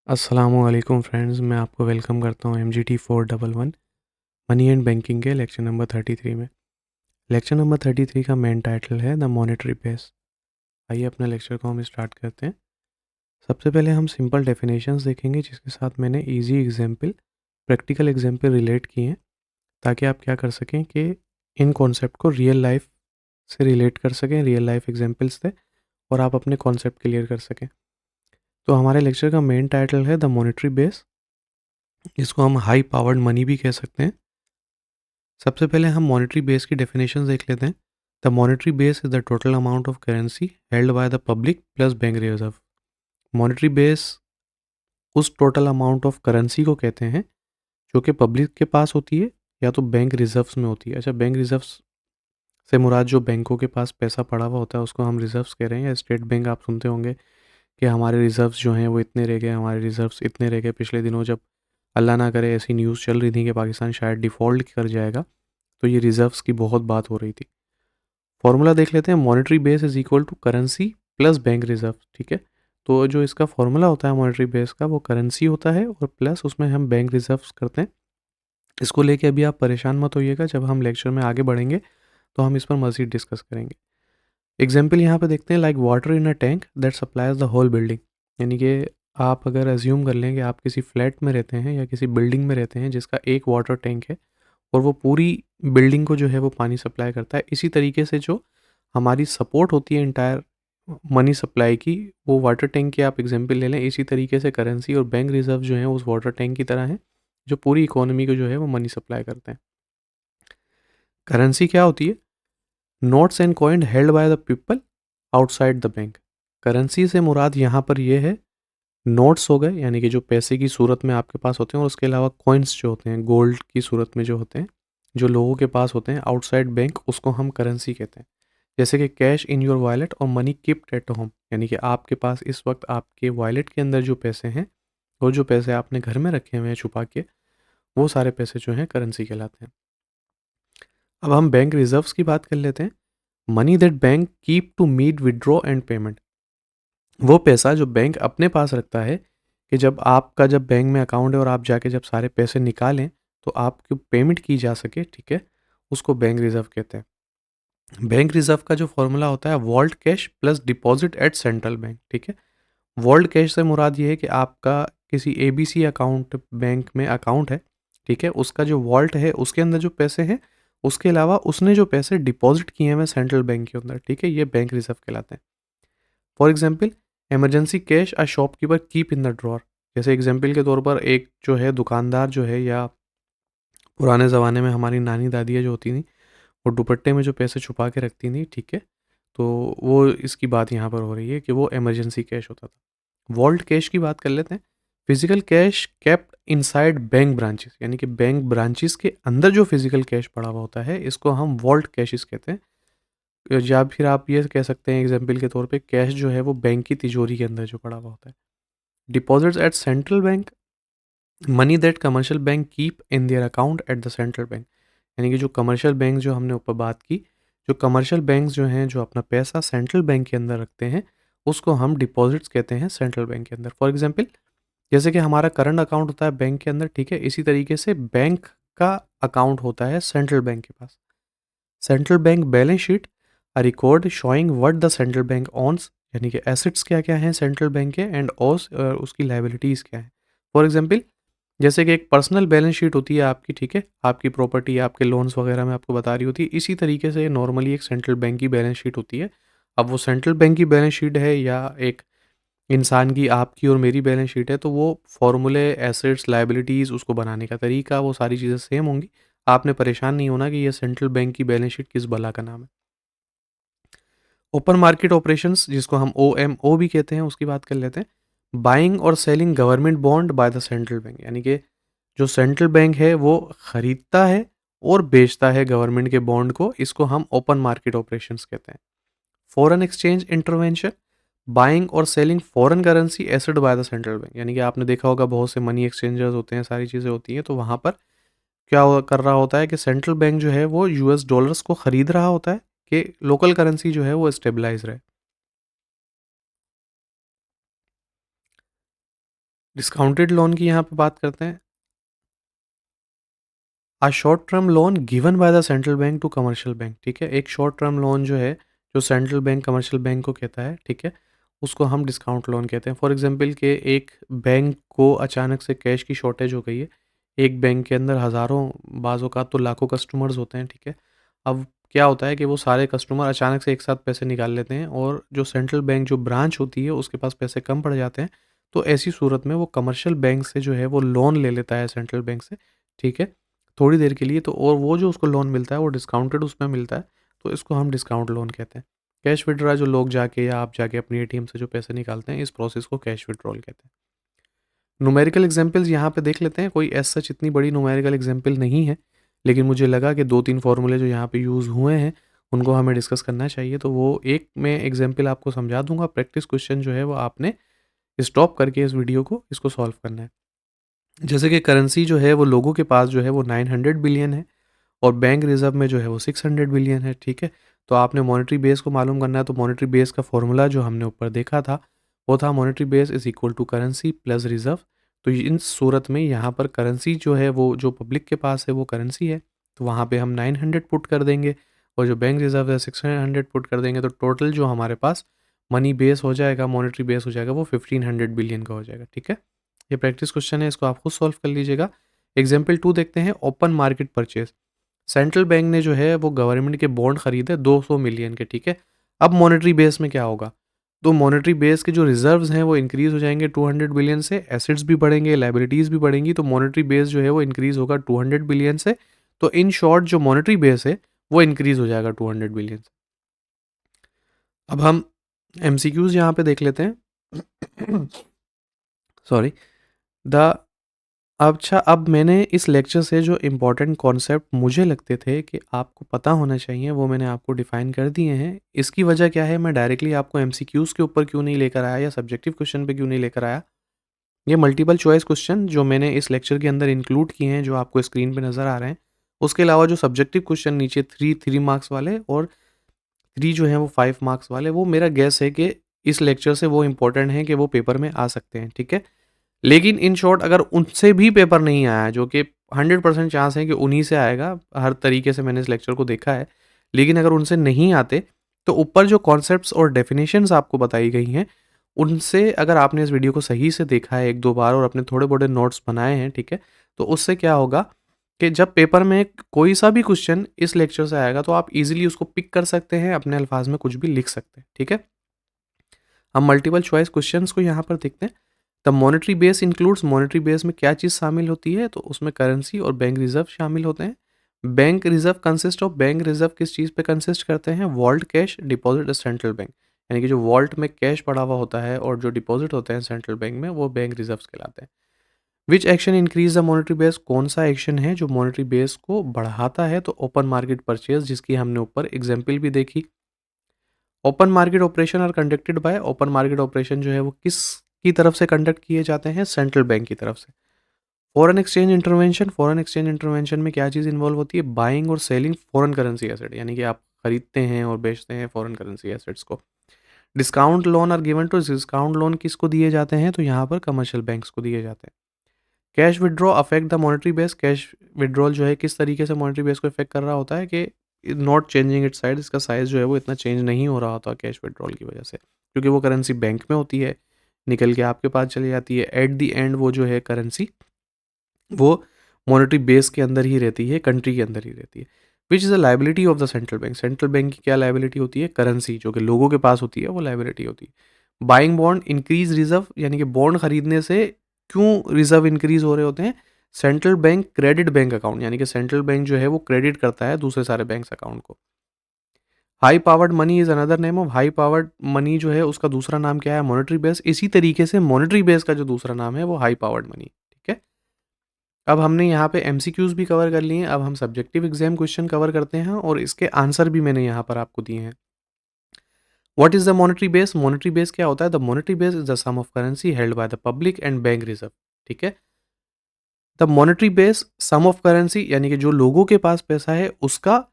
अस्सलामुअलैकुम फ्रेंड्स, मैं आपको वेलकम करता हूँ MGT 411 मनी एंड बैंकिंग के लेक्चर नंबर 33 में। लेक्चर नंबर 33 का मेन टाइटल है द मॉनेटरी बेस। आइए अपने लेक्चर को हम स्टार्ट करते हैं। सबसे पहले हम सिंपल डेफिनेशंस देखेंगे जिसके साथ मैंने easy example, practical example relate किए हैं, ताकि आप क्या कर सकें कि इन कॉन्सेप्ट को रियल लाइफ से रिलेट कर सकें, रियल लाइफ एग्जाम्पल्स से, और आप अपने कॉन्सेप्ट क्लियर कर सकें। तो हमारे लेक्चर का मेन टाइटल है द मॉनेटरी बेस। इसको हम हाई पावर्ड मनी भी कह सकते हैं। सबसे पहले हम मॉनेटरी बेस की डेफिनेशन देख लेते हैं। The monetary base is the total amount of currency held by the public plus bank reserve. Monetary base उस टोटल अमाउंट ऑफ करेंसी को कहते हैं जो कि पब्लिक के पास होती है या तो बैंक रिजर्व्स में होती है। अच्छा, बैंक रिजर्व्स से मुराद जो बैंकों के पास पैसा पड़ा हुआ होता है उसको हम रिजर्व्स कह रहे हैं। या स्टेट बैंक आप सुनते होंगे कि हमारे रिजर्व्स जो हैं वो इतने रह गए, हमारे रिजर्व्स इतने रह गए। पिछले दिनों जब अल्लाह ना करे ऐसी न्यूज़ चल रही थी कि पाकिस्तान शायद डिफ़ॉल्ट कर जाएगा, तो ये रिजर्व्स की बहुत बात हो रही थी। फॉर्मूला देख लेते हैं। Monetary base is equal to currency plus bank reserve. ठीक है, तो जो इसका फॉर्मूला होता है मॉनेटरी बेस का, वो करेंसी होता है और प्लस उसमें हम बैंक रिजर्व्स करते हैं। इसको लेके अभी आप परेशान मत होइएगा, जब हम लेक्चर में आगे बढ़ेंगे तो हम इस पर मज़ीद डिस्कस करेंगे। एग्जाम्पल यहाँ पे देखते हैं, like water in a tank that supplies the whole building. यानी कि आप अगर एज्यूम कर लें कि आप किसी फ्लैट में रहते हैं या किसी बिल्डिंग में रहते हैं जिसका एक वाटर टैंक है और वो पूरी बिल्डिंग को जो है वो पानी सप्लाई करता है। इसी तरीके से जो हमारी सपोर्ट होती है इंटायर मनी सप्लाई की, वो वाटर टैंक की आप एग्जांपल ले लें। इसी तरीके से करेंसी और बैंक रिजर्व जो है उस वाटर टैंक की तरह हैं जो पूरी इकोनॉमी को जो है वो मनी सप्लाई करते हैं। करेंसी क्या होती है? Notes and coin held by the people outside the bank. Currency से मुराद यहाँ पर ये है, नोट्स हो गए यानी कि जो पैसे की सूरत में आपके पास होते हैं, और उसके अलावा कॉइन्स जो होते हैं गोल्ड की सूरत में जो होते हैं, जो लोगों के पास होते हैं आउटसाइड बैंक, उसको हम करेंसी कहते हैं। जैसे कि कैश इन योर वॉलेट और मनी कीप्ड एट होम, यानी कि आपके पास इस वक्त आपके वॉलेट के अंदर जो पैसे हैं और जो पैसे आपने घर में रखे हुए हैं छुपा के, वो सारे पैसे जो हैं करेंसी कहलाते हैं। अब हम बैंक रिजर्व्स की बात कर लेते हैं। Money that bank keep to meet withdraw and payment. वो पैसा जो बैंक अपने पास रखता है कि जब आपका जब बैंक में अकाउंट है और आप जाके जब सारे पैसे निकालें तो आपकी पेमेंट की जा सके, ठीक है, उसको बैंक रिजर्व कहते हैं। बैंक रिजर्व का जो फॉर्मूला होता है vault cash plus deposit at central bank. ठीक है, वॉल्ट कैश से मुराद ये है कि आपका किसी ABC अकाउंट बैंक में अकाउंट है, ठीक है, उसका जो वॉल्ट है उसके अंदर जो पैसे हैं, उसके अलावा उसने जो पैसे डिपॉजिट किए हैं सेंट्रल बैंक के अंदर, ठीक है, ये बैंक रिजर्व कहलाते हैं। For example, emergency cash a shopkeeper keep in the drawer. जैसे एग्जाम्पल के तौर पर एक जो है दुकानदार जो है, या पुराने ज़माने में हमारी नानी दादियाँ जो होती थी, वो दुपट्टे में जो पैसे छुपा के रखती थी, ठीक है, तो वो इसकी बात यहाँ पर हो रही है कि वो इमरजेंसी कैश होता था। वॉल्ट कैश की बात कर लेते हैं। Physical cash kept inside bank branches, यानी कि बैंक ब्रांचेस के अंदर जो फिजिकल कैश पड़ा हुआ होता है, इसको हम वॉल्ट कैशेस कहते हैं। या फिर आप ये कह सकते हैं एग्जाम्पल के तौर पे, कैश जो है वो बैंक की तिजोरी के अंदर जो पड़ा हुआ होता है। Deposits at central bank, money that commercial bank keep in their account at the central bank. यानी कि जो कमर्शियल बैंक जो हमने ऊपर बात की, जो कमर्शियल बैंक जो हैं जो अपना पैसा सेंट्रल बैंक के अंदर रखते हैं, उसको हम डिपॉजिट्स कहते हैं सेंट्रल बैंक के अंदर। फॉर एग्जाम्पल, जैसे कि हमारा करंट अकाउंट होता है बैंक के अंदर, ठीक है, इसी तरीके से बैंक का अकाउंट होता है सेंट्रल बैंक के पास। Central bank balance sheet a record showing what the central bank owns, यानी कि एसेट्स क्या क्या हैं सेंट्रल बैंक के, एंड ओस उसकी लाइबिलिटीज़ क्या हैं। फॉर एग्जांपल, जैसे कि एक पर्सनल बैलेंस शीट होती है आपकी, ठीक है, आपकी प्रॉपर्टी आपके लोन्स वगैरह में आपको बता रही होती है, इसी तरीके से नॉर्मली एक सेंट्रल बैंक की बैलेंस शीट होती है। अब वो सेंट्रल बैंक की बैलेंस शीट है या एक इंसान की, आपकी और मेरी बैलेंस शीट है, तो वो फॉर्मूले, एसेट्स, लाइबिलिटीज़, उसको बनाने का तरीका, वो सारी चीज़ें सेम होंगी। आपने परेशान नहीं होना कि ये सेंट्रल बैंक की बैलेंस शीट किस बला का नाम है। ओपन मार्केट ऑपरेशंस, जिसको हम OMO भी कहते हैं, उसकी बात कर लेते हैं। बाइंग और selling government bond by the central bank, यानी कि जो सेंट्रल बैंक है वो खरीदता है और बेचता है गवर्नमेंट के बॉन्ड को, इसको हम ओपन मार्केट ऑपरेशंस कहते हैं। फॉरेन एक्सचेंज इंटरवेंशन, बाइंग और selling foreign currency asset bye the central bank, यानी कि आपने देखा होगा बहुत से मनी एक्सचेंजर्स होते हैं, सारी चीज़ें होती हैं, तो वहाँ पर कर रहा होता है कि सेंट्रल बैंक जो है वो US डॉलर्स को ख़रीद रहा होता है कि लोकल करेंसी जो है वो स्टेबलाइज रहे। डिस्काउंटेड लोन की यहाँ पे बात करते हैं। Short term loan given by the central bank to commercial bank, ठीक है। एक शॉर्ट टर्म लोन जो है, जो सेंट्रल बैंक कमर्शियल बैंक को कहता है, ठीक है, उसको हम डिस्काउंट लोन कहते हैं। फॉर एग्जांपल के एक बैंक को अचानक से कैश की शॉर्टेज हो गई है। एक बैंक के अंदर हज़ारों, बाज़ औक़ात तो लाखों कस्टमर्स होते हैं, ठीक है। अब क्या होता है कि वो सारे कस्टमर अचानक से एक साथ पैसे निकाल लेते हैं और जो सेंट्रल बैंक जो ब्रांच होती है उसके पास पैसे कम पड़ जाते हैं। तो ऐसी सूरत में वो कमर्शियल बैंक से जो है वो लोन ले लेता है सेंट्रल बैंक से, ठीक है, थोड़ी देर के लिए। तो और वो जो उसको लोन मिलता है वो डिस्काउंटेड उसमें मिलता है, तो इसको हम डिस्काउंट लोन कहते हैं। कैश विड्रॉ जो लोग जाके या आप जाके अपनी एटीएम से जो पैसे निकालते हैं, इस प्रोसेस को कैश विड्रॉल कहते हैं। न्यूमेरिकल एग्जांपल्स यहाँ पे देख लेते हैं। कोई एज सच इतनी बड़ी न्यूमेरिकल एग्जांपल नहीं है, लेकिन मुझे लगा कि 2-3 फॉर्मूले जो यहाँ पे यूज़ हुए हैं, उनको हमें डिस्कस करना चाहिए। तो वो एक मैं एग्जांपल आपको समझा दूँगा। प्रैक्टिस क्वेश्चन जो है वो आपने स्टॉप करके इस वीडियो को इसको सॉल्व करना है। जैसे कि करेंसी जो है वो लोगों के पास जो है वो 900 बिलियन है और बैंक रिज़र्व में जो है वो 600 बिलियन है, ठीक है। तो आपने मॉनेटरी बेस को मालूम करना है, तो मॉनेटरी बेस का फ़ॉर्मूला जो हमने ऊपर देखा था, वो था monetary base is equal to currency plus reserve. तो इन सूरत में यहाँ पर करेंसी जो है वो जो पब्लिक के पास है वो करेंसी है, तो वहाँ पे हम 900 पुट कर देंगे और जो बैंक रिज़र्व है 600 पुट कर देंगे, तो टोटल जो हमारे पास मनी बेस हो जाएगा, मॉनेटरी बेस हो जाएगा, वो 1500 बिलियन का हो जाएगा, ठीक है। ये प्रैक्टिस क्वेश्चन है, इसको आप खुद सॉल्व कर लीजिएगा। एग्जाम्पल 2 देखते हैं, open market purchase. Central bank ने जो है वो गवर्नमेंट के बॉन्ड खरीदे 200 मिलियन के, ठीक है। अब मॉनेटरी बेस में क्या होगा? तो मॉनेटरी बेस के जो रिजर्व्स हैं वो इंक्रीज़ हो जाएँगे 200 बिलियन से, एसेट्स भी बढ़ेंगे, लायबिलिटीज़ भी बढ़ेंगी, तो मॉनेटरी बेस जो है वो इंक्रीज़ होगा 200 बिलियन से। तो इन शॉर्ट जो मॉनेटरी बेस है वो इंक्रीज़ हो जाएगा 200 बिलियन से। अब हम एमसीक्यूज़ यहाँ पे देख लेते हैं। सॉरी। द अच्छा, अब मैंने इस लेक्चर से जो इम्पोर्टेंट कॉन्सेप्ट मुझे लगते थे कि आपको पता होना चाहिए, वो मैंने आपको डिफ़ाइन कर दिए हैं। इसकी वजह क्या है, मैं डायरेक्टली आपको एमसीक्यूज़ के ऊपर क्यों नहीं लेकर आया या सब्जेक्टिव क्वेश्चन पे क्यों नहीं लेकर आया। ये मल्टीपल चॉइस क्वेश्चन जो मैंने इस लेक्चर के अंदर इंक्लूड किए हैं, जो आपको स्क्रीन पे नज़र आ रहे हैं, उसके अलावा जो सब्जेक्टिव क्वेश्चन नीचे 3 मार्क्स वाले और 3 जो हैं वो 5 मार्क्स वाले, वो मेरा गेस है कि इस लेक्चर से वो इम्पोर्टेंट हैं कि वो पेपर में आ सकते हैं, ठीक है। लेकिन इन शॉर्ट अगर उनसे भी पेपर नहीं आया, जो कि 100% चांस है कि उन्हीं से आएगा, हर तरीके से मैंने इस लेक्चर को देखा है। लेकिन अगर उनसे नहीं आते, तो ऊपर जो कॉन्सेप्ट्स और डेफिनेशंस आपको बताई गई हैं, उनसे अगर आपने इस वीडियो को सही से देखा है 1-2 बार और अपने थोड़े-बहुत नोट्स बनाए हैं, ठीक है? तो उससे क्या होगा कि जब पेपर में कोई सा भी क्वेश्चन इस लेक्चर से आएगा, तो आप ईज़िली उसको पिक कर सकते हैं, अपने अल्फाज में कुछ भी लिख सकते हैं, ठीक है? हम मल्टीपल चॉइस क्वेश्चंस को यहाँ पर देखते हैं। The monetary base includes, monetary base में क्या चीज़ शामिल होती है, तो उसमें करेंसी और बैंक रिजर्व शामिल होते हैं। Bank reserve consist of, bank reserve किस चीज़ पे कंसिस्ट करते हैं, vault cash deposit central bank, यानी कि जो वॉल्ट में कैश पड़ा हुआ होता है और जो डिपॉजिट होते हैं सेंट्रल बैंक में, वो बैंक रिजर्व कहलाते हैं। विच action increase the monetary base, कौन सा एक्शन है जो मॉनेटरी बेस को बढ़ाता है, तो ओपन मार्केट परचेज, जिसकी हमने ऊपर एग्जाम्पल भी देखी। Open market operation are conducted by, open market operation जो है वो किस की तरफ से कंडक्ट किए जाते हैं, सेंट्रल बैंक की तरफ से। Foreign exchange intervention, foreign exchange intervention में क्या चीज़ इन्वॉल्व होती है, बाइंग और सेलिंग फॉरेन करेंसी एसेट, यानी कि आप खरीदते हैं और बेचते हैं फॉरेन करेंसी एसेट्स को। Discount loan are given to, discount loan किसको दिए जाते हैं, तो यहाँ पर कमर्शियल बैंक्स को दिए जाते हैं। Cash withdraw affect the monetary base, cash withdrawal जो है किस तरीके से मॉनेटरी बेस को इफेक्ट कर रहा होता है कि नॉट चेंजिंग इट साइज, इसका साइज़ जो है वो इतना चेंज नहीं हो रहा होता कैश विड्रॉल की वजह से, क्योंकि वो करेंसी बैंक में होती है, निकल के आपके पास चली जाती है। एट द एंड वो जो है करेंसी, वो मॉनेटरी बेस के अंदर ही रहती है, कंट्री के अंदर ही रहती है। Which is the liability of the central bank, central bank की क्या लाइबिलिटी होती है, करेंसी जो कि लोगों के पास होती है वो लाइबिलिटी होती है। बाइंग बॉन्ड इंक्रीज रिजर्व, यानी कि बॉन्ड खरीदने से क्यों रिजर्व इंक्रीज हो रहे होते हैं, central bank credit bank account, यानी कि सेंट्रल बैंक जो है वो क्रेडिट करता है दूसरे सारे बैंक अकाउंट को। High powered money is another name of, high powered money जो है उसका दूसरा नाम क्या है, मॉनेटरी बेस। इसी तरीके से मॉनेटरी बेस का जो दूसरा नाम है वो हाई पावर्ड मनी, ठीक है। अब हमने यहाँ पे एमसीक्यूज भी कवर कर लिए हैं, अब हम सब्जेक्टिव एग्जाम क्वेश्चन कवर करते हैं और इसके आंसर भी मैंने यहाँ पर आपको दिए हैं। What is the monetary base, monetary base क्या होता है, the monetary base is the sum of currency held by the public and bank reserve, ठीक है। The monetary base sum of currency, यानी कि जो लोगों के पास पैसा है उसका,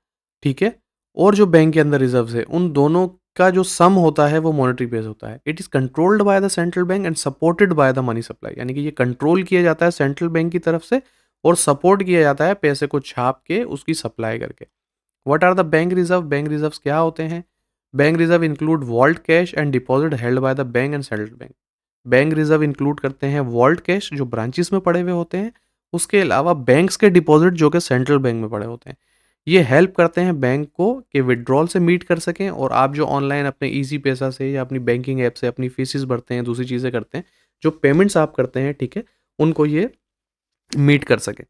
ठीक है, और जो बैंक के अंदर रिजर्व है उन दोनों का जो सम होता है वो मॉनेटरी बेस होता है। It is controlled by the central bank and supported by the money supply, यानी कि ये कंट्रोल किया जाता है सेंट्रल बैंक की तरफ से और सपोर्ट किया जाता है पैसे को छाप के उसकी सप्लाई करके। What are the bank reserve? Bank reserves क्या होते हैं? Bank reserve include vault cash and deposit held by the bank and central bank. Bank reserve include करते हैं वॉल्ट कैश जो ब्रांचेस में पड़े हुए होते हैं, उसके अलावा बैंक्स के डिपॉजिट जो कि सेंट्रल बैंक में पड़े होते हैं। ये हेल्प करते हैं बैंक को कि विड्रॉल से मीट कर सकें, और आप जो ऑनलाइन अपने ईजी पैसा से या अपनी बैंकिंग ऐप से अपनी फीसिस भरते हैं, दूसरी चीज़ें करते हैं, जो पेमेंट्स आप करते हैं, ठीक है, उनको ये मीट कर सकें।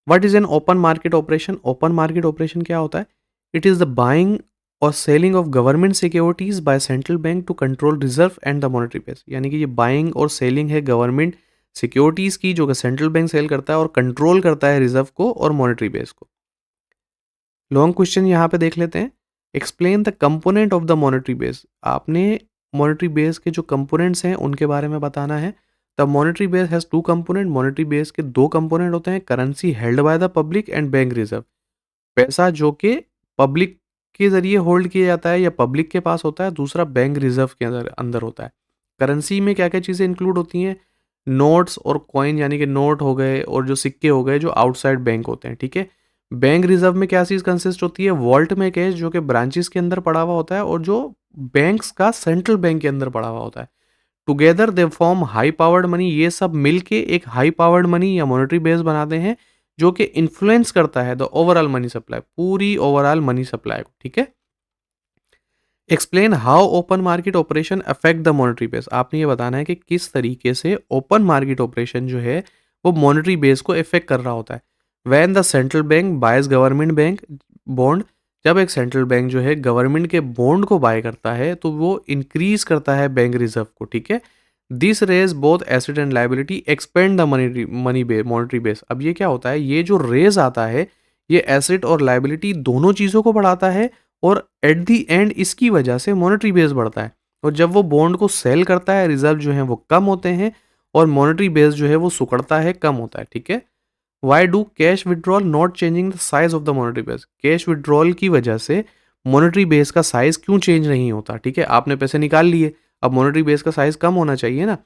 What is an open market operation? Open market operation क्या होता है? इट इज़ द बाइंग और selling of government securities by central bank to control reserve and the monetary base, यानी कि ये बाइंग और सेलिंग है गवर्नमेंट सिक्योरिटीज की जो कि सेंट्रल बैंक सेल करता है और कंट्रोल करता है रिजर्व को और मॉनेटरी बेस को। लॉन्ग क्वेश्चन यहाँ पे देख लेते हैं। Explain the component of the monetary base. आपने मॉनेटरी बेस के जो कंपोनेंट्स हैं उनके बारे में बताना है। The monetary base has two component. Monetary base के दो कंपोनेंट होते हैं, currency held by the public and bank reserve, पैसा जो कि पब्लिक के ज़रिए होल्ड किया जाता है या पब्लिक के पास होता है, दूसरा बैंक रिजर्व के अंदर अंदर होता है। करेंसी में क्या क्या चीज़ें इंक्लूड होती हैं? नोट्स और कॉइन, यानी कि नोट हो गए और जो सिक्के हो गए जो आउटसाइड बैंक होते हैं, ठीक है। बैंक रिजर्व में क्या चीज़ कंसिस्ट होती है? वॉल्ट में कैश जो कि ब्रांचेस के अंदर पड़ा हुआ होता है और जो बैंक्स का सेंट्रल बैंक के अंदर पड़ा हुआ होता है। Together they form high powered money. ये सब मिलके एक हाई पावर्ड मनी या मॉनेटरी बेस बनाते हैं जो कि इन्फ्लुएंस करता है द ओवरऑल मनी सप्लाई, पूरी ओवरऑल मनी सप्लाई को, ठीक है। Explain how open market operation affect the monetary base. आपने ये बताना है कि किस तरीके से ओपन मार्केट ऑपरेशन जो है वो मॉनेटरी बेस को इफेक्ट कर रहा होता है। When the central bank boys government bank bond, जब एक सेंट्रल बैंक जो है गवर्नमेंट के बॉन्ड को बाय करता है तो वो इंक्रीज करता है बैंक रिजर्व को, ठीक है। This raise both asset and liability expand the monetary base. अब ये क्या होता है? ये जो रेज आता है ये एसेट और लाइबिलिटी दोनों चीज़ों को बढ़ाता है और एट दी एंड इसकी वजह से मॉनेटरी बेस बढ़ता है। और जब वो बॉन्ड को सेल करता है रिजर्व जो है वो कम होते हैं और मॉनेटरी बेस जो है वो सुकड़ता है, कम होता है, ठीक है। Why do cash withdrawal not changing the size of the monetary base? Cash withdrawal की वजह से मॉनेटरी बेस का साइज क्यों चेंज नहीं होता? ठीक है, आपने पैसे निकाल लिए, अब मॉनेटरी बेस का साइज कम होना चाहिए ना।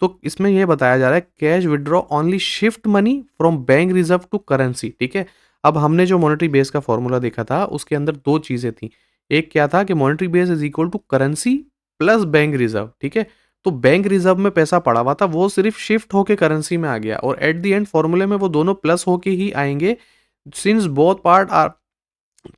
तो इसमें यह बताया जा रहा है cash withdraw only shift money from bank reserve to currency, ठीक है। अब हमने जो मॉनेटरी बेस का फॉर्मूला देखा था उसके अंदर दो चीजें थी। एक क्या था कि monetary base is equal to currency plus bank reserve, ठीक है। तो बैंक रिजर्व में पैसा पड़ा हुआ था वो सिर्फ शिफ्ट होके करेंसी में आ गया और एट द एंड फॉर्मूले में वो दोनों प्लस होके ही आएंगे सिंस बोथ पार्ट आर।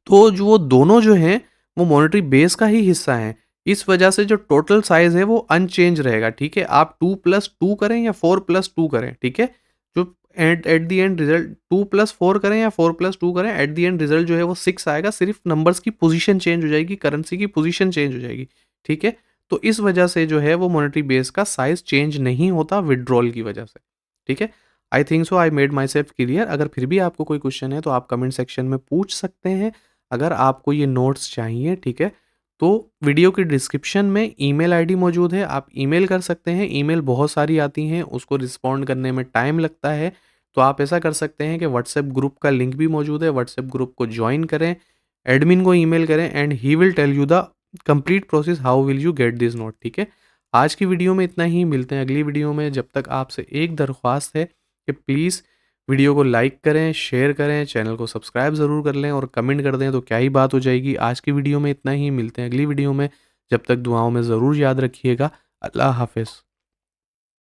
तो जो वो दोनों जो हैं वो मॉनेटरी बेस का ही हिस्सा हैं। इस वजह से जो टोटल साइज है वो अनचेंज रहेगा, ठीक है। आप 2+2 करें या 4+2 करें, ठीक है। जो at at the end result 2+4 करें या 4+2 करें, एट दी एंड रिजल्ट जो है वो 6 आएगा। सिर्फ नंबर्स की पोजीशन चेंज हो जाएगी, करेंसी की पोजीशन चेंज हो जाएगी, ठीक है। तो इस वजह से जो है वो मॉनेटरी बेस का साइज चेंज नहीं होता विड्रॉल की वजह से, ठीक है। I think so I made my self clear. अगर फिर भी आपको कोई क्वेश्चन है तो आप कमेंट सेक्शन में पूछ सकते हैं। अगर आपको ये नोट्स चाहिए, ठीक है, तो वीडियो की डिस्क्रिप्शन में ईमेल आईडी मौजूद है, आप ईमेल कर सकते हैं। ईमेल बहुत सारी आती हैं, उसको रिस्पॉन्ड करने में टाइम लगता है, तो आप ऐसा कर सकते हैं कि व्हाट्सएप ग्रुप का लिंक भी मौजूद है, व्हाट्सएप ग्रुप को ज्वाइन करें, एडमिन को ईमेल करें and he will tell you the complete process how will you get this note, ठीक है। आज की वीडियो में इतना ही, मिलते हैं अगली वीडियो में। जब तक आपसे एक दरख्वास्त है कि प्लीज़ वीडियो को लाइक करें, शेयर करें, चैनल को सब्सक्राइब ज़रूर कर लें और कमेंट कर दें तो क्या ही बात हो जाएगी। आज की वीडियो में इतना ही, मिलते हैं अगली वीडियो में। जब तक दुआओं में ज़रूर याद रखिएगा। अल्लाह हाफ़िज़।